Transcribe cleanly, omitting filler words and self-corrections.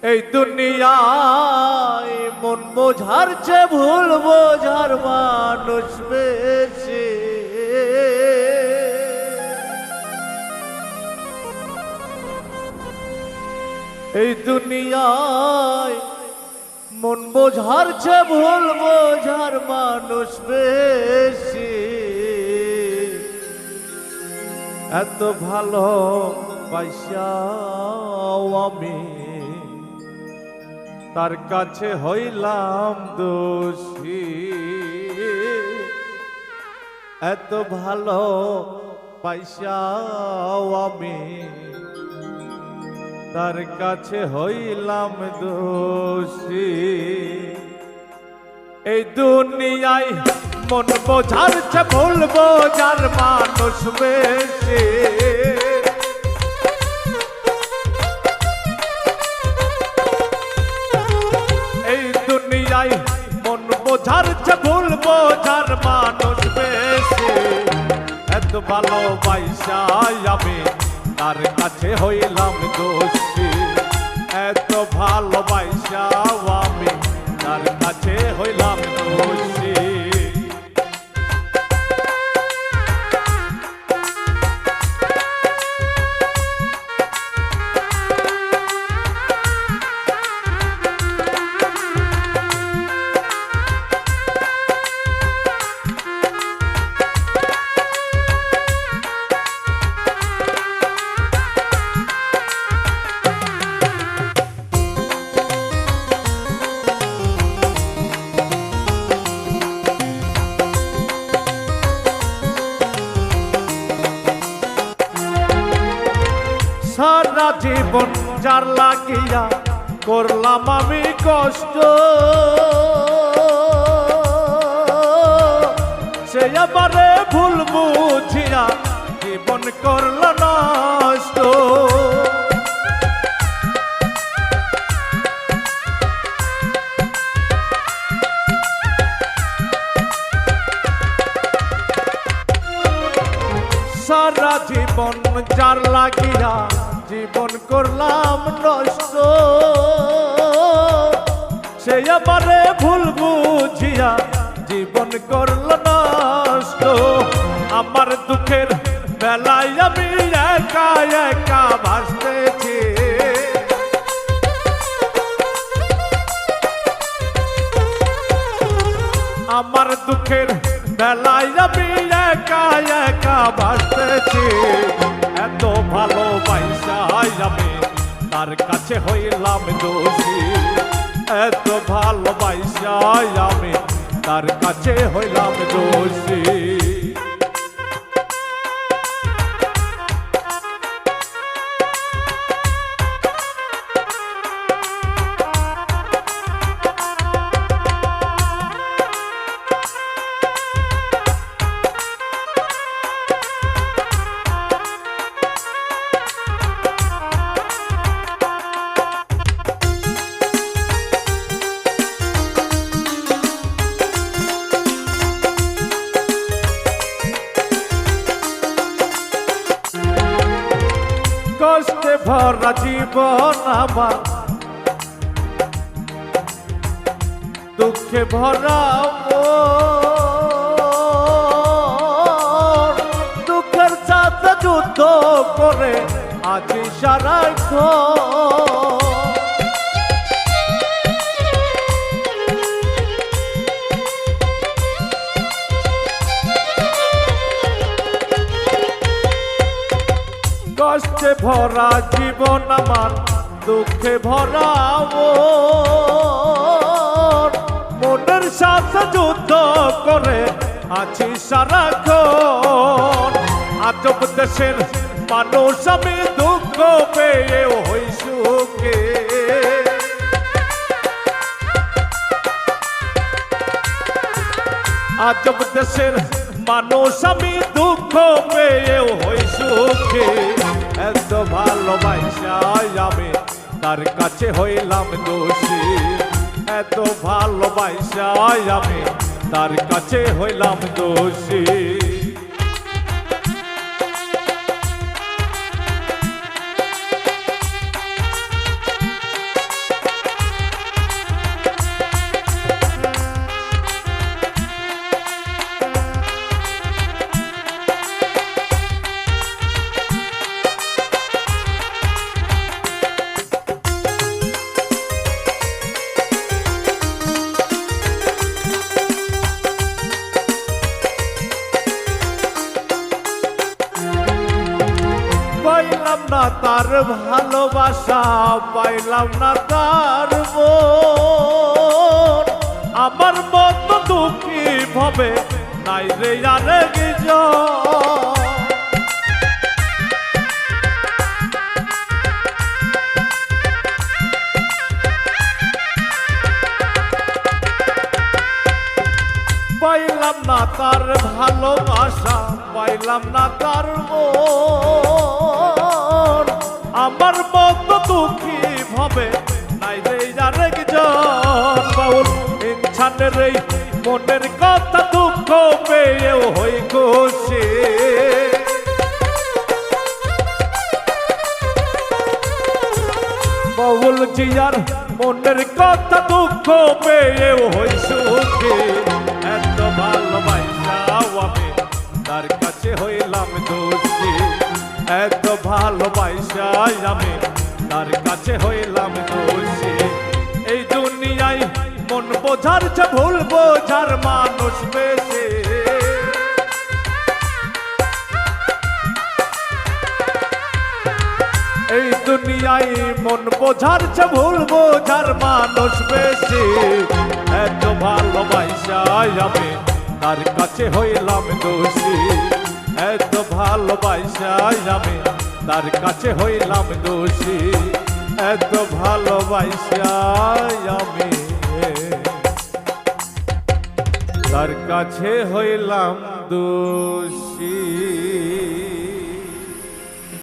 এই দুনিয়ায় মন বোঝার চেয়ে ভুল বোঝার মানুষ বেশি। এই দুনিয়ায় মন বোঝার চেয়ে ভুল বোঝার মানুষ বেশি। এত ভালো পাইসাও আমি তার কাছে হইলাম দোষী। এত ভালো পাইসাও আমি তার কাছে হইলাম দোষী। এই দুনিয়ায় মন বোঝার চেয়ে ভুল বোঝার মানুষ বেশি। এই দুনিয়ায় মন বোঝার চেয়ে ভুল বোঝার মানুষ বেশি। এত ভালোবাসায় আমি তার কাছে হইলাম দোষী। এত ভালোবাসাও আমি তার কাছে হইলাম দোষী। সারা জীবন যার লাগিয়া করলাম আমি কষ্ট, সে আবারে ভুল বুঝিয়া জীবন করল নষ্ট। সারা জীবন যার লাগিয়া জীবন করলাম নষ্ট, সে আবারে ভুল বুঝিয়া জীবন করল নষ্ট। আমার দুঃখের বেলায় আমি একা একা ভাসতেছি। আমার দুঃখের বেলায় আমি একা একা ভাসতেছি। এত ভালোবাসায় আমি তার কাছে হইলাম দোষী। এত ভালোবাসায় আমি তার কাছে হইলাম দোষী। কষ্টে ভরা জীবন আমার, দুঃখে ভরা মন। দুঃখের সাথে যুদ্ধ করে আছি সারাক্ষণ। কষ্টে ভরা জীবন আমার, দুঃখে ভরা মন। মনের সাথে যুদ্ধ করে আছি সারাক্ষণ। আজব দেশের মানুষ আমি, দুঃখ পেয়ে হই সুখে। আজব দেশের মানুষ আমি, দুঃখ পেয়ে হই সুখে। এত ভালোবাসায় আমি তার কাছে হইলাম দোষী। এত ভালোবাসায় আমি তার কাছে হইলাম দোষী। ভালোবাসা পাইলাম না তার মন, আমার মতো দুঃখী ভাবে নাই রে আরেকজন। পাইলাম না তার ভালোবাসা, পাইলাম না তার মন, আমার মতো দুঃখী ভাবে নাই রে আরেকজন। বাউল ইনসানের এই মনের কথা দুঃখ পেয়েও হই খুশি, বাউল জিয়ার মনের কথা দুঃখ পেয়েও হই সুখী। এত ভালোবাসাও আমি তার কাছে হইলাম দোষী, এত ভালোবাসাই আমি তার কাছে হইলাম দোষী। এই দুনিয়ায় মন বোঝার যে ভুল বোঝার মানুষ বেশি, এই দুনিয়ায় মন বোঝার যে ভুল বোঝার মানুষ বেশি। এত ভালোবাসাই আমি তার কাছে হইলাম দোষী, এত ভালোবাসাই আমি তার কাছে হইলাম দোষী, এত ভালোবাসাই আমি তার কাছে হইলাম দোষী।